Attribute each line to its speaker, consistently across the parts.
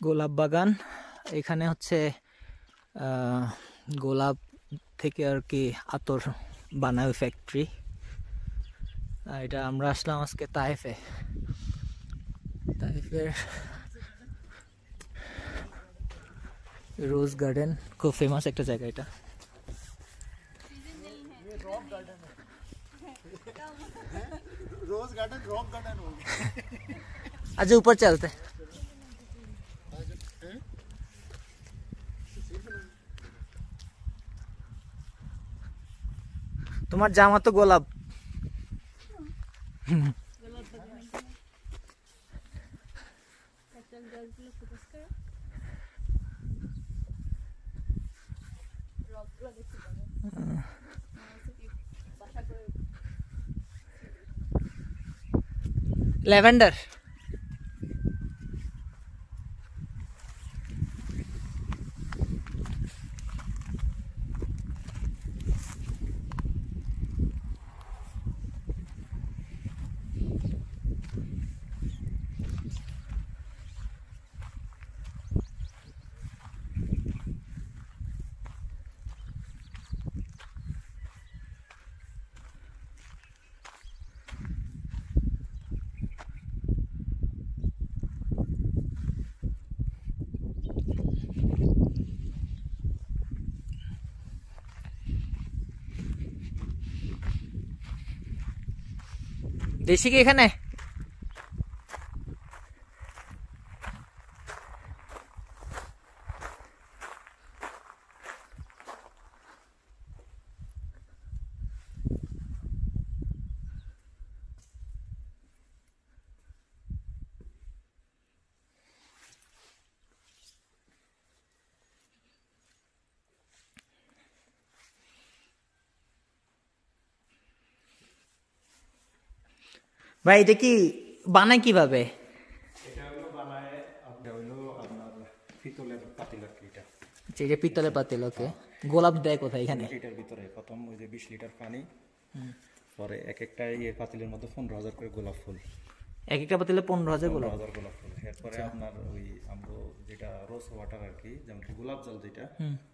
Speaker 1: গোলাপ বাগান। এখানে হচ্ছে গোলাপ থেকে আর কি আতর বানায় ফ্যাক্টরি। এটা আমরা আসলাম আজকে তাইফে। তাইফের রোজ গার্ডেন খুব ফেমাস একটা জায়গা এটা।
Speaker 2: रोज गार्डन रॉक गार्डन हो गया।
Speaker 1: अच्छा ऊपर चलते। তোমার জামা তো গোলাপ। ল্যাভেন্ডার। দেশি কি এখানে? ভাই এটা কি বানায় কিভাবে?
Speaker 3: এটা হলো বানায় আপনার পিতলের পাতিল আর কি। এটা
Speaker 1: এটা পিতলের পাতিল। ওকে, গোলাপ দেয় কোথায় এখানে?
Speaker 3: এটার ভিতরে প্রথম ওই যে 20 লিটার পানি, পরে এক একটা এই পাতিলের মধ্যে 15,000 করে গোলাপ ফুল।
Speaker 1: এক একটা পাতিলে 15,000 গোলাপ।
Speaker 3: 15,000 গোলাপ ফুল। এরপরে আপনার ওই আমরা যেটা রোজ ওয়াটার আর কি, যেমন কি গোলাপ জল যেটা,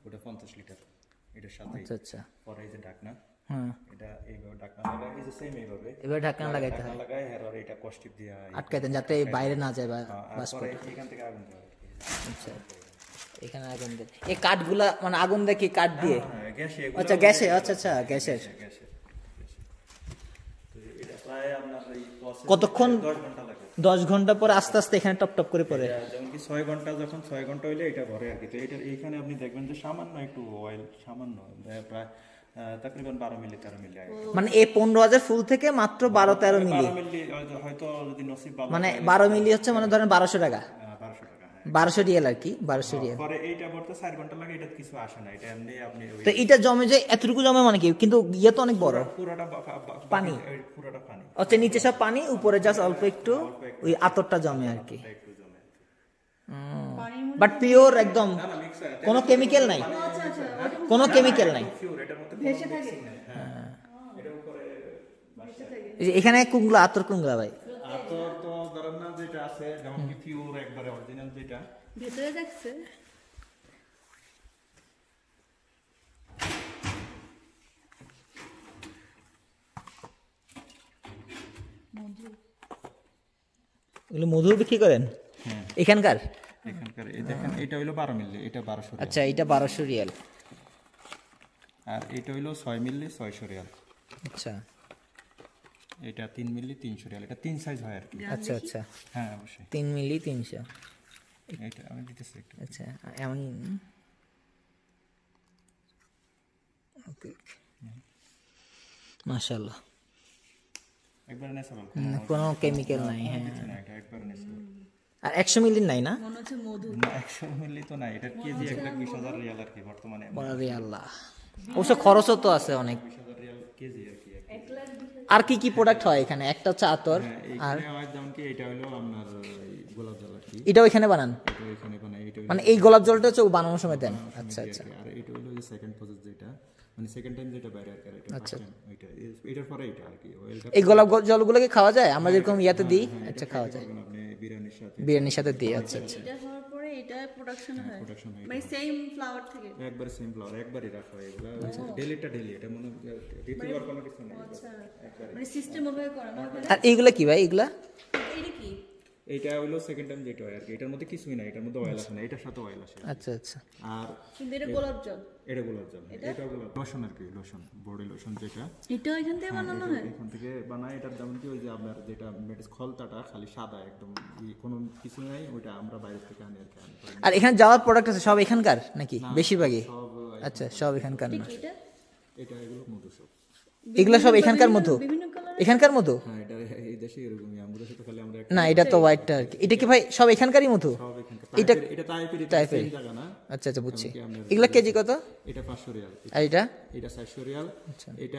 Speaker 3: ওটা 50 লিটার এটার সাথে।
Speaker 1: আচ্ছা আচ্ছা।
Speaker 3: পরে এই যে ঢাকনা,
Speaker 1: হ্যাঁ
Speaker 3: এটা এইভাবে ঢাকনা লাগায়, এই যে সেম এইভাবে
Speaker 1: এবার ঢাকনা লাগাইতে হয়,
Speaker 3: লাগায়। আর এটা কষ্টিপ দিয়ে
Speaker 1: আটকাই দেন যাতে বাইরে না যায় বা বাষ্প।
Speaker 3: পরে এখান থেকে আগুন দেওয়া আর কি।
Speaker 1: আচ্ছা, এখানে আগুন দেয়। এই কাঠগুলা মানে আগুন দেয় কি কাঠ দিয়ে?
Speaker 3: গ্যাসে।
Speaker 1: আচ্ছা গ্যাসে। আচ্ছা আচ্ছা গ্যাসের।
Speaker 3: এটা প্রায় আপনার এই
Speaker 1: কতক্ষণ?
Speaker 3: 10 ঘন্টা লাগে।
Speaker 1: 10 ঘন্টা পরে আস্তে আস্তে এখানে টপ টপ করে পড়ে।
Speaker 3: যেমন কি 6 ঘন্টা, যখন 6 ঘন্টা হইলে এটা ভরে আর কি। তো এটা এইখানে আপনি দেখবেন যে সামান্য একটু অয়েল, সামান্য প্রায় তকরিবান 12 মিলি 13 মিলি।
Speaker 1: মানে এই 15,000 ফুল থেকে মাত্র 12-13 মিলি।
Speaker 3: 12 মিলি হয়তো যদি নসিব ভালো,
Speaker 1: মানে 12 মিলি হচ্ছে মানে ধরেন 1200 টাকা,
Speaker 3: 1200 টাকা।
Speaker 1: 1200 রিয়াল আর কি, 1200 রিয়াল।
Speaker 3: পরে এইটা ভরতে 4 ঘন্টা লাগে। এটা কিছু আসে না, এটা এমনি আপনি
Speaker 1: তো এটা জমে যে এতটুকু জমে মানে কি? কিন্তু ইয়ে তো অনেক বড়।
Speaker 3: পুরোটা
Speaker 1: পানি,
Speaker 3: পুরোটা পানি।
Speaker 1: আচ্ছা নিচে সব পানি, উপরে জাস্ট অল্প একটু ওই আতরটা জমে আর কি। বাট পিওর একদম, কোনো কেমিক্যাল নাই, কোনো কেমিক্যাল নাই। এখানে কুংলা, আতর কুংলা ভাই।
Speaker 3: আতর তো ধরেন না যেটা আছে, যেমন কি পিওর একবারে অরিজিনাল যেটা
Speaker 4: ভিতরে দেখছে।
Speaker 1: এগুলো মধু বিক্রি করেন?
Speaker 3: হ্যাঁ
Speaker 1: এখানকার।
Speaker 3: এই দেখেন, এটা হইলো 12 মিলি, এটা 1200 রিয়াল।
Speaker 1: আচ্ছা এটা 1200 রিয়াল।
Speaker 3: আর এটা হইলো 6 মিলি 600 রিয়াল।
Speaker 1: আচ্ছা
Speaker 3: এটা 3 মিলি 300 রিয়াল। এটা 3 সাইজ হয় আর কি।
Speaker 1: আচ্ছা আচ্ছা।
Speaker 3: হ্যাঁ অবশ্যই।
Speaker 1: 3 মিলি 300।
Speaker 3: এটা আমি দিতেছি একটু।
Speaker 1: আচ্ছা এমন। ওকে মাশাআল্লাহ,
Speaker 3: একবার ন্যাচারাল,
Speaker 1: কোনো কেমিক্যাল নাই। হ্যাঁ
Speaker 3: না এটা একবার ন্যাচারাল।
Speaker 1: আর 100 মিলি নাই না?
Speaker 4: মনে হচ্ছে মধু।
Speaker 3: 100 মিলি তো নাই, এটা কেজি 1,20,000 রিয়াল আর কি বর্তমানে।
Speaker 1: বড় আল্লাহ, অবশ্য খরচও তো আছে অনেক।
Speaker 3: 20,000 রিয়াল কেজি আর কি।
Speaker 1: আর কি কি প্রোডাক্ট হয় এখানে? একটা হচ্ছে আতর, আর
Speaker 3: এখানে হয় যেমন কি এটা হলো আপনার গোলাপ জল আর কি।
Speaker 1: এটাও এখানে বানান?
Speaker 3: এটা এখানে বানাই। এটা
Speaker 1: মানে এই গোলাপ জলটা হচ্ছে বানানোর সময় দেন? আচ্ছা আচ্ছা।
Speaker 3: আর এটা হলো যে সেকেন্ড প্রসেস, যেটা মানে সেকেন্ড টাইম যেটা বাইরে আর কি। এটা
Speaker 1: আচ্ছা,
Speaker 3: এটা এটার পরে এটা আর কি। অয়েলটা
Speaker 1: এই গোলাপ জলগুলো কি খাওয়া যায়? আমরা যেরকম ইয়াতে দিই, আচ্ছা খাওয়া যায়,
Speaker 3: আপনি বিরিয়ানির সাথে।
Speaker 1: বিরিয়ানির সাথে দিই। আচ্ছা আচ্ছা।
Speaker 4: এটা হওয়ার পরে এটা প্রোডাকশন হয়
Speaker 3: production হয়
Speaker 4: মানে সেম ফ্লাওয়ার থেকে
Speaker 3: একবারে সেম ফ্লাওয়ার একবারই রাখা হয় এগুলো ডেলিটা ডেলি, এটা মনে দ্বিতীয়বার কোনো কিছু নেই
Speaker 4: আচ্ছা
Speaker 3: একবারে।
Speaker 4: মানে সিস্টেম ওভাবে করা না
Speaker 1: আর এইগুলা কি ভাই এগুলা?
Speaker 4: এটা কি
Speaker 3: এইটা হলো সেকেন্ড টাইম যেটা হয় আর কি, এটার মধ্যে কিছুই না, এটার মধ্যে অয়েল আসে না, এটার সাথে অয়েল আসে।
Speaker 1: আচ্ছা আচ্ছা।
Speaker 3: আর
Speaker 4: কিন্তু এটা গোলাপ জল
Speaker 3: এটা গোলাপ জল, এটা গোলাপ লোশন আর কি, লোশন বডি লোশন যেটা
Speaker 4: এটা এখান থেকে বানানো হয়
Speaker 3: এখান থেকে বানায়। এটার যেমন কি ওই যে আপনার যেটা মেডিস খলতাটা খালি সাদা একদম, কোনো কিছু নাই, ওইটা আমরা বাইরে থেকে আনি আর কি।
Speaker 1: আর এখানে যাওয়ার প্রোডাক্ট আছে সব এখানকার নাকি বেশিরভাগই?
Speaker 3: সব
Speaker 1: আচ্ছা সব এখানকার না,
Speaker 4: এটা
Speaker 3: এটা এগুলো মধু সব।
Speaker 1: এগুলা সব এখানকার মতো?
Speaker 4: বিভিন্ন কালার
Speaker 1: এখানকার মতো
Speaker 3: হ্যাঁ, এটা এই দেশে এরকমই, আমাদের সাথে খালি আমরা
Speaker 1: না, এটা তো হোয়াইটটা আর কি। এটা কি ভাই সব এখানকারই মতো?
Speaker 3: সব এখানকার
Speaker 1: এটা
Speaker 3: এটা টাইপের
Speaker 1: টাইপের।
Speaker 3: সেম জায়গা না।
Speaker 1: আচ্ছা আচ্ছা বুঝছি।
Speaker 3: এমনকি আমরা-
Speaker 1: এগুলা কেজি কত?
Speaker 3: এটা 500 রিয়াল,
Speaker 1: আর এটা?
Speaker 3: এটা 400 রিয়াল, এটা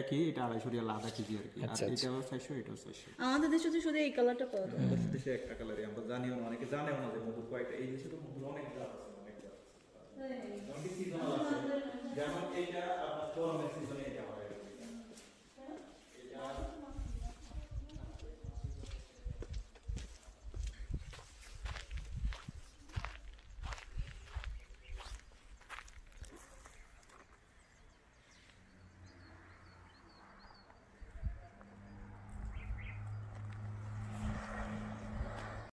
Speaker 3: একই, এটা 250 রিয়াল আধা কেজি আর কি। আর এটাও 400, এটাও 400।
Speaker 4: আমাদের দেশে তো শুধু এই কালারটা পাওয়া যায়
Speaker 3: আমাদের দেশে একটা কালারই, আমরা জানিও না, অনেকে জানেও না যে মধুর কয়েকটা, এই দেশে তো মধুর অনেক জাত আছে, অনেক জাত আছে। যেমন কি seasonal আছে, যেমন এইটা আপনার গরমের সিজনে